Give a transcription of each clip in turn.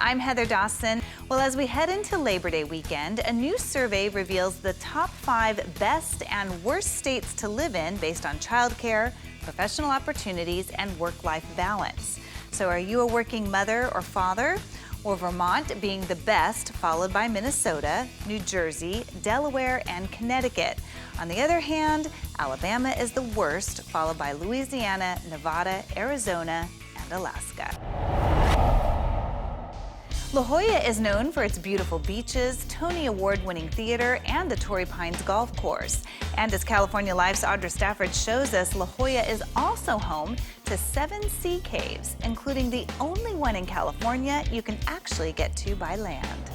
I'm Heather Dawson. Well, as we head into Labor Day weekend, a new survey reveals the top 5 best and worst states to live in based on childcare, professional opportunities, and work-life balance. So are you a working mother or father? Well, Vermont being the best, followed by Minnesota, New Jersey, Delaware, and Connecticut. On the other hand, Alabama is the worst, followed by Louisiana, Nevada, Arizona, and Alaska. La Jolla is known for its beautiful beaches, Tony Award-winning theater, and the Torrey Pines Golf Course. And as California Life's Audra Stafford shows us, La Jolla is also home to 7 sea caves, including the only one in California you can actually get to by land.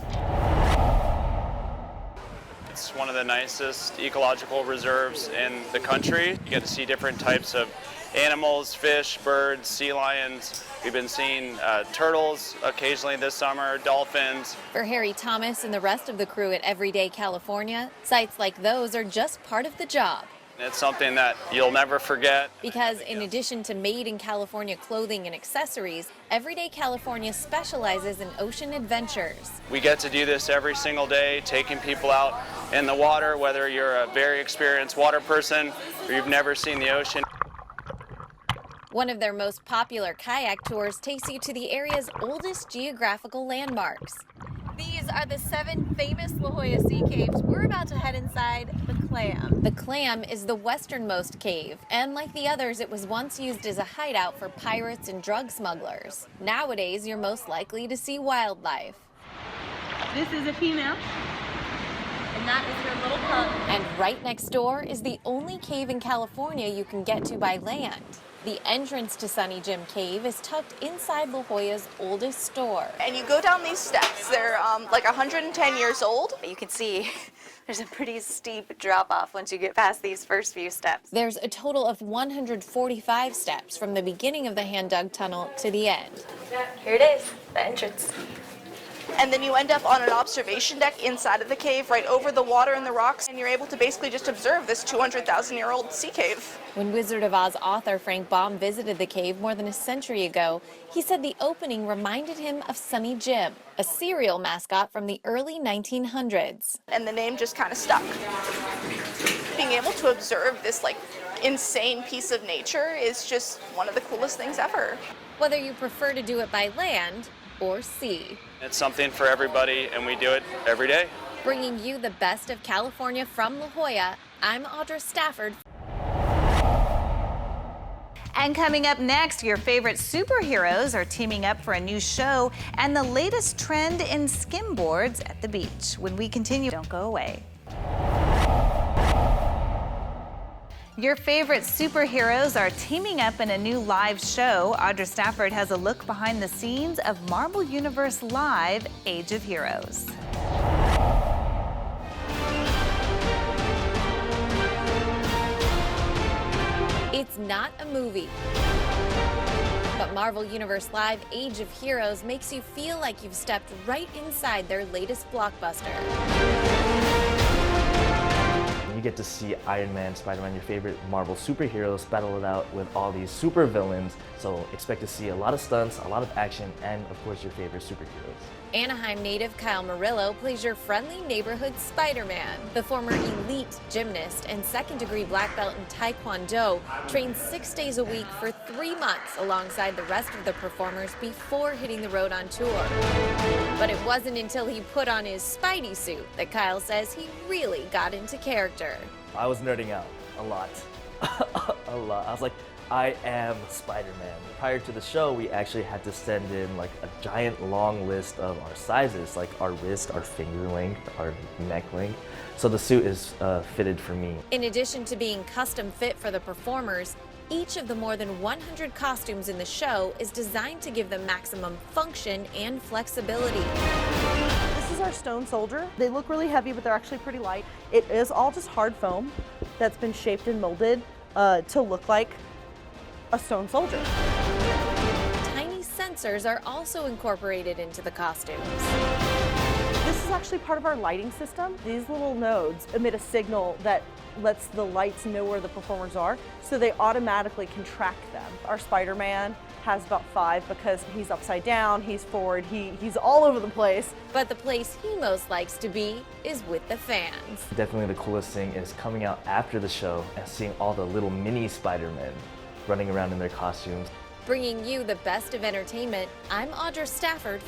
It's one of the nicest ecological reserves in the country. You get to see different types of animals, fish, birds, sea lions. We've been seeing turtles occasionally this summer, dolphins. For Harry Thomas and the rest of the crew at Everyday California, sites like those are just part of the job. It's something that you'll never forget. Because in addition to made in California clothing and accessories, Everyday California specializes in ocean adventures. We get to do this every single day, taking people out in the water, whether you're a very experienced water person or you've never seen the ocean. One of their most popular kayak tours takes you to the area's oldest geographical landmarks. These are the 7 famous La Jolla sea caves. We're about to head inside the Clam. The Clam is the westernmost cave, and like the others, it was once used as a hideout for pirates and drug smugglers. Nowadays, you're most likely to see wildlife. This is a female, and that is her little cub. And right next door is the only cave in California you can get to by land. The entrance to Sunny Jim Cave is tucked inside La Jolla's oldest store. And you go down these steps. They're like 110 years old. You can see there's a pretty steep drop-off once you get past these first few steps. There's a total of 145 steps from the beginning of the hand-dug tunnel to the end. Here it is, the entrance. And then you end up on an observation deck inside of the cave, right over the water and the rocks, and you're able to basically just observe this 200,000-year-old sea cave. When Wizard of Oz author Frank Baum visited the cave more than a century ago, he said the opening reminded him of Sunny Jim, a cereal mascot from the early 1900s. And the name just kind of stuck. Being able to observe this insane piece of nature is just one of the coolest things ever. Whether you prefer to do it by land or sea. It's something for everybody, and we do it every day. Bringing you the best of California from La Jolla, I'm Audra Stafford. And coming up next, your favorite superheroes are teaming up for a new show and the latest trend in skimboards at the beach. When we continue, don't go away. Your favorite superheroes are teaming up in a new live show. Audra Stafford has a look behind the scenes of Marvel Universe Live Age of Heroes. It's not a movie, but Marvel Universe Live Age of Heroes makes you feel like you've stepped right inside their latest blockbuster. You get to see Iron Man, Spider-Man, your favorite Marvel superheroes, battle it out with all these super villains. So expect to see a lot of stunts, a lot of action, and of course your favorite superheroes. Anaheim native Kyle Murillo plays your friendly neighborhood Spider-Man. The former elite gymnast and second-degree black belt in Taekwondo trains 6 days a week for 3 months alongside the rest of the performers before hitting the road on tour. But it wasn't until he put on his Spidey suit that Kyle says he really got into character. I was nerding out a lot. A lot. I was like, I am Spider-Man. Prior to the show, we actually had to send in a giant long list of our sizes, like our wrist, our finger length, our neck length. So the suit is fitted for me. In addition to being custom fit for the performers, each of the more than 100 costumes in the show is designed to give them maximum function and flexibility. This is our stone soldier. They look really heavy, but they're actually pretty light. It is all just hard foam that's been shaped and molded to look like a stone soldier. Tiny sensors are also incorporated into the costumes. This is actually part of our lighting system. These little nodes emit a signal that lets the lights know where the performers are, so they automatically can track them. Our Spider-Man has about 5 because he's upside down, he's forward, he's all over the place. But the place he most likes to be is with the fans. Definitely the coolest thing is coming out after the show and seeing all the little mini Spider-Men running around in their costumes. Bringing you the best of entertainment, I'm Audra Stafford.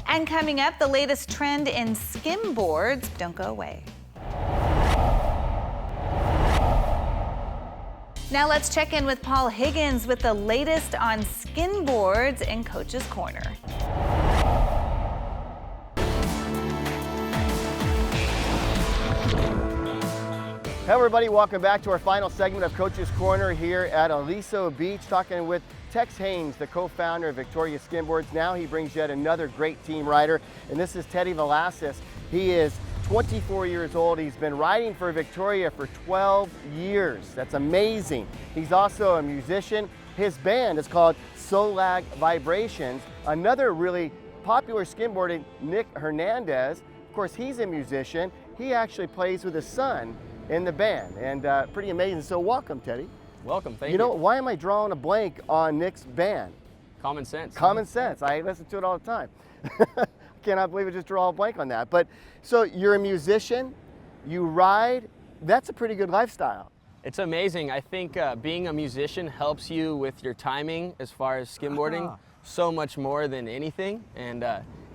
And coming up, the latest trend in skimboards. Don't go away. Now let's check in with Paul Higgins with the latest on skimboards in Coach's Corner. Hey everybody, welcome back to our final segment of Coach's Corner here at Aliso Beach, talking with Tex Haynes, the co-founder of Victoria Skimboards. Now he brings yet another great team rider, and this is Teddy Velasquez. He is 24 years old. He's been riding for Victoria for 12 years. That's amazing. He's also a musician. His band is called Solag Vibrations. Another really popular skimboarder, Nick Hernandez. Of course, he's a musician. He actually plays with his son in the band, and pretty amazing. So welcome, Teddy. Welcome, thank you. You know, why am I drawing a blank on Nick's band? Common sense. Common sense. I listen to it all the time. Cannot believe I just draw a blank on that. But so you're a musician, you ride. That's a pretty good lifestyle. It's amazing. I think being a musician helps you with your timing as far as skimboarding so much more than anything. And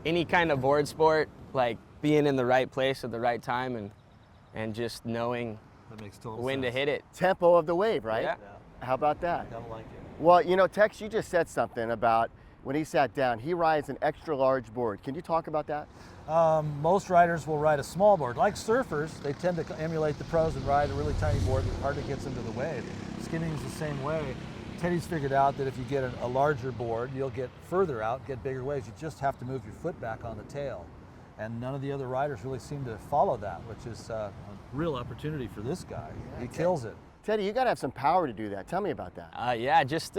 any kind of board sport, like being in the right place at the right time and just knowing that makes total when sense. to hit it. Tempo of the wave, right? Yeah. How about that? I like it. Well, you know, Tex, you just said something about when he sat down, he rides an extra large board. Can you talk about that? Most riders will ride a small board. Like surfers, they tend to emulate the pros and ride a really tiny board that hardly gets into the wave. Skimming is the same way. Teddy's figured out that if you get a larger board, you'll get further out, get bigger waves. You just have to move your foot back on the tail. And none of the other riders really seem to follow that, which is a real opportunity for this guy. He kills it. Teddy, you got to have some power to do that. Tell me about that. Yeah, just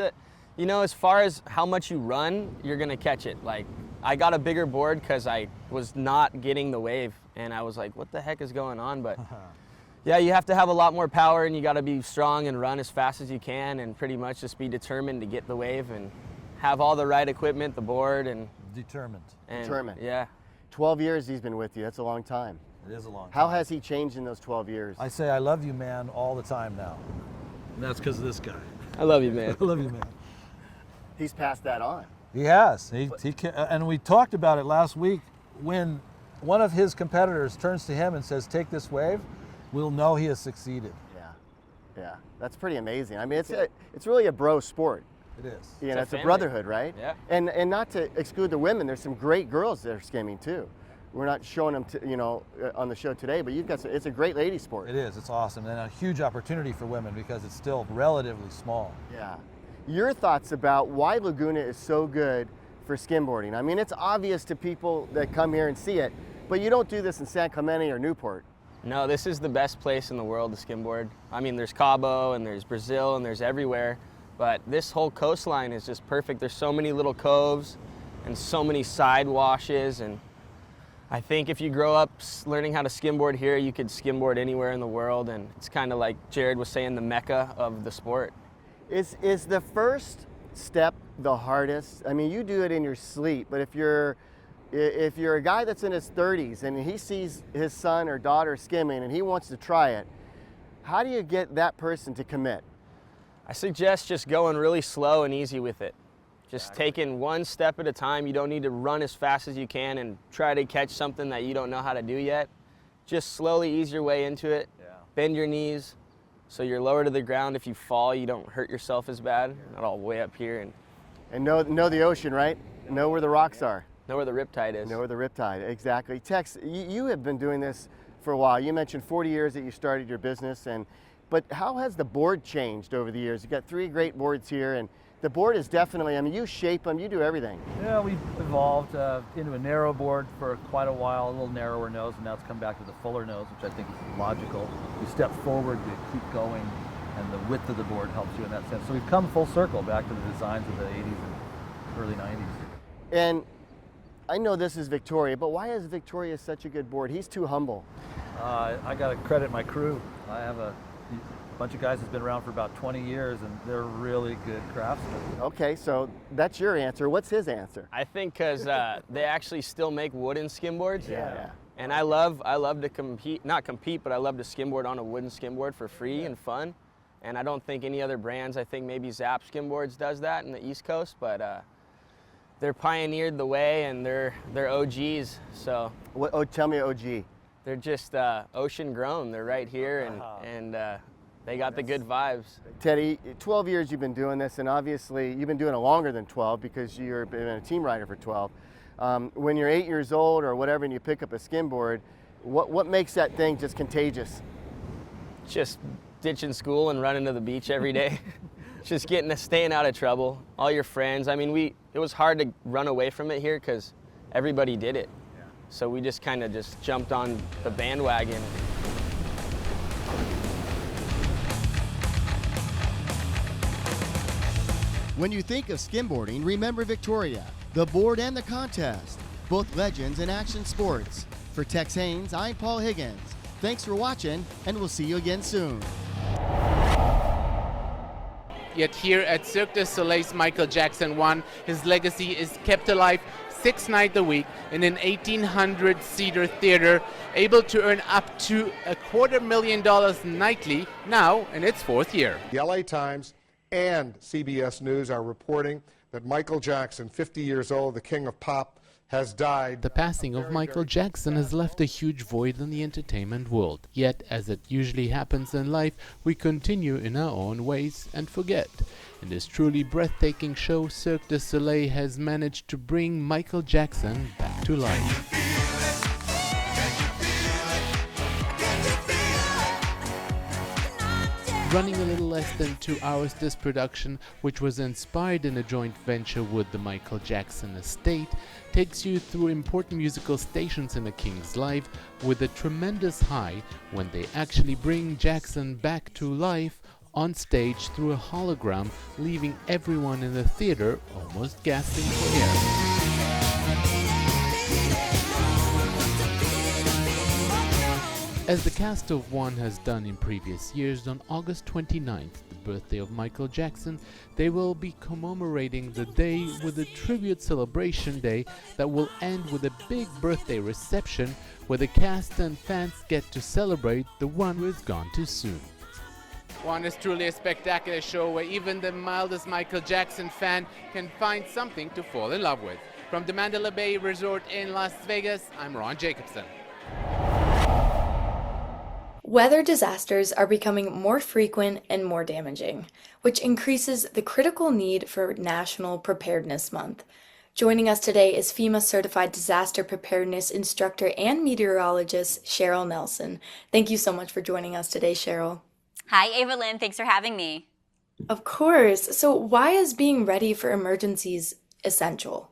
you know, as far as how much you run, you're gonna catch it. Like, I got a bigger board because I was not getting the wave, and I was like, what the heck is going on? But yeah, you have to have a lot more power, and you got to be strong and run as fast as you can, and pretty much just be determined to get the wave and have all the right equipment, the board, and Determined. Determined. Yeah. 12 years he's been with you. That's a long time. It is a long time. How has he changed in those 12 years? I say I love you, man, all the time now. And that's because of this guy. I love you, man. I love you, man. He's passed that on. He has. And we talked about it last week. When one of his competitors turns to him and says, take this wave, we'll know he has succeeded. Yeah. That's pretty amazing. I mean, it's really a bro sport. It is. You know, it's a family. brotherhood, right? Yeah. And not to exclude the women, there's some great girls that are skimming too. We're not showing them, on the show today, but it's a great lady sport. It is. It's awesome. And a huge opportunity for women because it's still relatively small. Yeah. Your thoughts about why Laguna is so good for skimboarding? I mean, it's obvious to people that come here and see it, but you don't do this in San Clemente or Newport. No, this is the best place in the world to skimboard. I mean, there's Cabo and there's Brazil and there's everywhere, but this whole coastline is just perfect. There's so many little coves and so many side washes, and I think if you grow up learning how to skimboard here, you could skimboard anywhere in the world, and it's kind of like Jared was saying, the mecca of the sport. Is the first step the hardest? I mean, you do it in your sleep, but if you're a guy that's in his 30s and he sees his son or daughter skimming and he wants to try it, how do you get that person to commit? I suggest just going really slow and easy with it. Just taking one step at a time. You don't need to run as fast as you can and try to catch something that you don't know how to do yet. Just slowly ease your way into it. Yeah. Bend your knees so you're lower to the ground. If you fall, you don't hurt yourself as bad. Not all way up here. And know the ocean, right? Know where the rocks are. Know where the riptide is. Know where the riptide, exactly. Tex, you have been doing this for a while. You mentioned 40 years that you started your business, but how has the board changed over the years? You've got 3 great boards here, and the board is definitely, I mean, you shape them, you do everything. Yeah, we've evolved into a narrow board for quite a while, a little narrower nose, and now it's come back to the fuller nose, which I think is logical. You step forward, you keep going, and the width of the board helps you in that sense. So we've come full circle back to the designs of the 80s and early 90s. And I know this is Victoria, but why is Victoria such a good board? He's too humble. I got to credit my crew. I have a bunch of guys that's been around for about 20 years, and they're really good craftsmen. Okay, so that's your answer. What's his answer? I think because they actually still make wooden skimboards. Yeah. And I love to compete, not compete, but I love to skimboard on a wooden skimboard for free and fun. And I don't think any other brands, I think maybe Zap Skimboards does that in the East Coast, but they're pioneered the way, and they're OGs. So Tell me OG. they're just ocean grown. They're right here, and they got the good vibes. Teddy, 12 years you've been doing this, and obviously you've been doing it longer than 12 because you've been a team rider for 12. When you're 8 years old or whatever and you pick up a skimboard, what makes that thing just contagious? Just ditching school and running to the beach every day. Just staying out of trouble. All your friends. I mean, it was hard to run away from it here because everybody did it. Yeah. So we just kind of just jumped on the bandwagon. When you think of skimboarding, remember Victoria, the board and the contest, both legends in action sports. For Tex Haynes, I'm Paul Higgins. Thanks for watching, and we'll see you again soon. Yet here at Cirque du Soleil's Michael Jackson won. His legacy is kept alive 6 nights a week in an 1,800-seater theater, able to earn up to $250,000 nightly, now in its 4th year. The LA Times and CBS News are reporting that Michael Jackson, 50 years old, the king of pop, has died. The passing of Michael Jackson has left a huge void in the entertainment world. Yet, as it usually happens in life, we continue in our own ways and forget. In this truly breathtaking show, Cirque du Soleil has managed to bring Michael Jackson back to life. Running a little less than 2 hours, this production, which was inspired in a joint venture with the Michael Jackson estate, takes you through important musical stations in a king's life with a tremendous high when they actually bring Jackson back to life on stage through a hologram, leaving everyone in the theater almost gasping for air. As the cast of One has done in previous years, on August 29th, the birthday of Michael Jackson, they will be commemorating the day with a tribute celebration day that will end with a big birthday reception where the cast and fans get to celebrate the one who has gone too soon. One is truly a spectacular show where even the mildest Michael Jackson fan can find something to fall in love with. From the Mandalay Bay Resort in Las Vegas, I'm Ron Jacobson. Weather disasters are becoming more frequent and more damaging, which increases the critical need for National Preparedness Month. Joining us today is FEMA Certified Disaster Preparedness Instructor and Meteorologist Cheryl Nelson. Thank you so much for joining us today, Cheryl. Hi, Ava Lynn. Thanks for having me. Of course. So why is being ready for emergencies essential?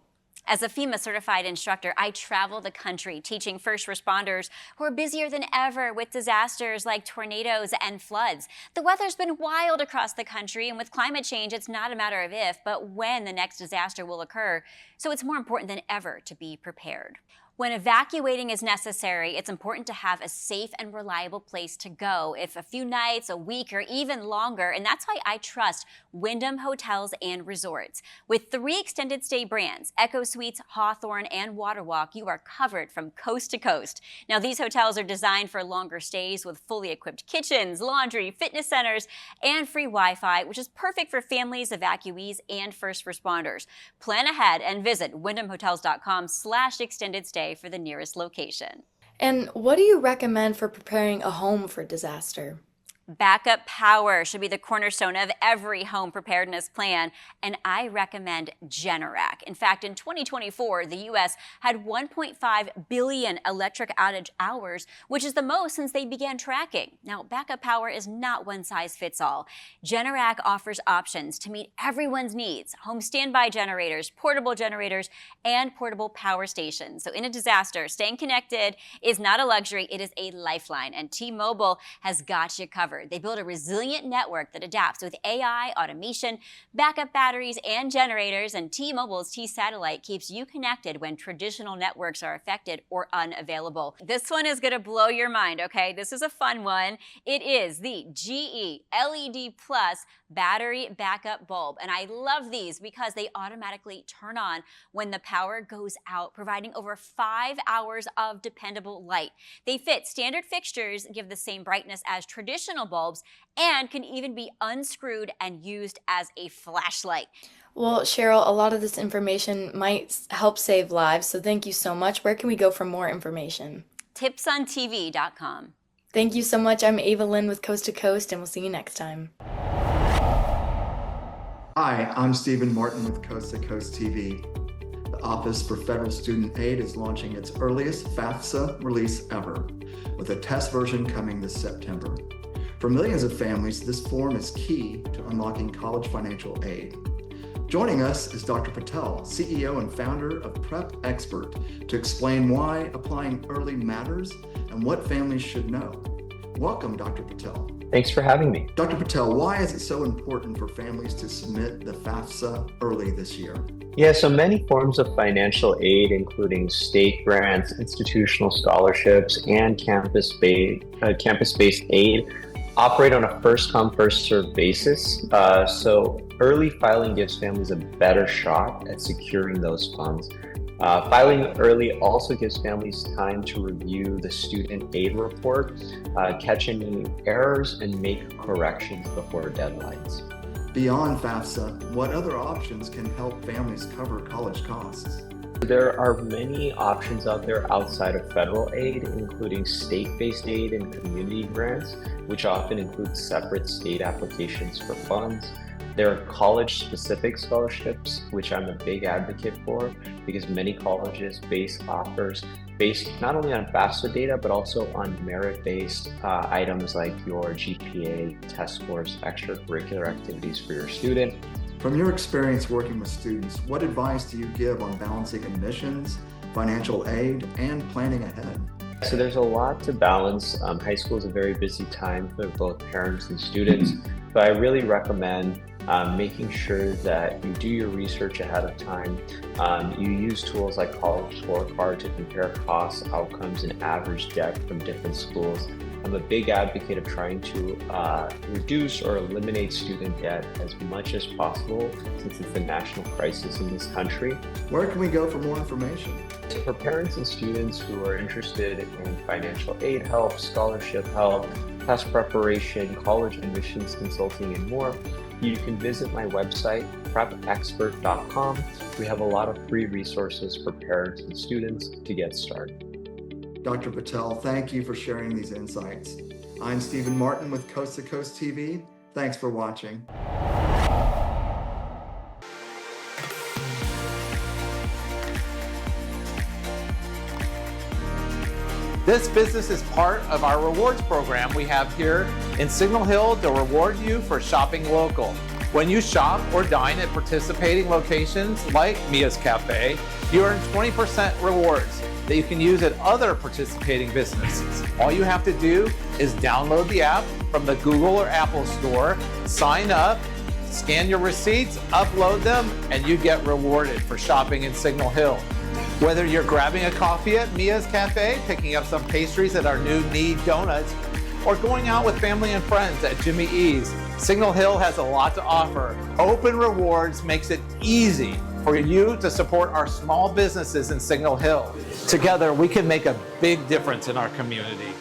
As a FEMA certified instructor, I travel the country teaching first responders who are busier than ever with disasters like tornadoes and floods. The weather's been wild across the country, and with climate change, it's not a matter of if, but when the next disaster will occur. So it's more important than ever to be prepared. When evacuating is necessary, it's important to have a safe and reliable place to go, if a few nights, a week, or even longer, and that's why I trust Wyndham Hotels and Resorts. With 3 extended stay brands, Echo Suites, Hawthorne, and Waterwalk, you are covered from coast to coast. Now, these hotels are designed for longer stays with fully equipped kitchens, laundry, fitness centers, and free Wi-Fi, which is perfect for families, evacuees, and first responders. Plan ahead and visit wyndhamhotels.com/extended stay for the nearest location. And what do you recommend for preparing a home for disaster? Backup power should be the cornerstone of every home preparedness plan, and I recommend Generac. In fact, in 2024, the U.S. had 1.5 billion electric outage hours, which is the most since they began tracking. Now, backup power is not one size fits all. Generac offers options to meet everyone's needs: home standby generators, portable generators, and portable power stations. So in a disaster, staying connected is not a luxury, it is a lifeline, and T-Mobile has got you covered. effort. They build a resilient network that adapts with AI, automation, backup batteries, and generators, and T-Mobile's T-Satellite keeps you connected when traditional networks are affected or unavailable. This one is gonna blow your mind, okay? This is a fun one. It is the GE LED Plus battery backup bulb, and I love these because they automatically turn on when the power goes out, providing over 5 hours of dependable light. They fit standard fixtures, give the same brightness as traditional bulbs, and can even be unscrewed and used as a flashlight. Well, Cheryl, a lot of this information might help save lives, so thank you so much. Where can we go for more information? TipsOnTV.com. Thank you so much. I'm Ava Lynn with Coast to Coast, and we'll see you next time. Hi, I'm Stephen Martin with Coast to Coast TV. The Office for Federal Student Aid is launching its earliest FAFSA release ever, with a test version coming this September. For millions of families, this form is key to unlocking college financial aid. Joining us is Dr. Patel, CEO and founder of Prep Expert, to explain why applying early matters and what families should know. Welcome, Dr. Patel. Thanks for having me. Dr. Patel, why is it so important for families to submit the FAFSA early this year? Yeah, so many forms of financial aid, including state grants, institutional scholarships, and campus-based aid, operate on a first-come, first-served basis. So early filing gives families a better shot at securing those funds. Filing early also gives families time to review the student aid report, catch any errors, and make corrections before deadlines. Beyond FAFSA, what other options can help families cover college costs? There are many options out there outside of federal aid, including state-based aid and community grants, which often include separate state applications for funds. There are college-specific scholarships, which I'm a big advocate for, because many colleges base offers based not only on FAFSA data, but also on merit-based items like your GPA, test scores, extracurricular activities for your student. From your experience working with students, what advice do you give on balancing admissions, financial aid, and planning ahead? So there's a lot to balance. High school is a very busy time for both parents and students, but I really recommend making sure that you do your research ahead of time. You use tools like College Scorecard to compare costs, outcomes, and average debt from different schools. I'm a big advocate of trying to reduce or eliminate student debt as much as possible, since it's a national crisis in this country. Where can we go for more information? For parents and students who are interested in financial aid help, scholarship help, test preparation, college admissions consulting, and more, you can visit my website, prepexpert.com. We have a lot of free resources for parents and students to get started. Dr. Patel, thank you for sharing these insights. I'm Stephen Martin with Coast to Coast TV. Thanks for watching. This business is part of our rewards program we have here in Signal Hill to reward you for shopping local. When you shop or dine at participating locations like Mia's Cafe, you earn 20% rewards that you can use at other participating businesses. All you have to do is download the app from the Google or Apple store, sign up, scan your receipts, upload them, and you get rewarded for shopping in Signal Hill. Whether you're grabbing a coffee at Mia's Cafe, picking up some pastries at our new Need Donuts, or going out with family and friends at Jimmy E's, Signal Hill has a lot to offer. Open Rewards makes it easy for you to support our small businesses in Signal Hill. Together, we can make a big difference in our community.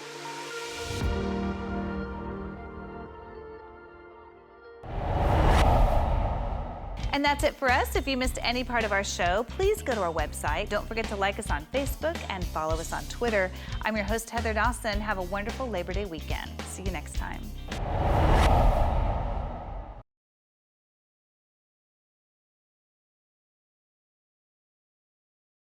And that's it for us. If you missed any part of our show, please go to our website. Don't forget to like us on Facebook and follow us on Twitter. I'm your host, Heather Dawson. Have a wonderful Labor Day weekend. See you next time.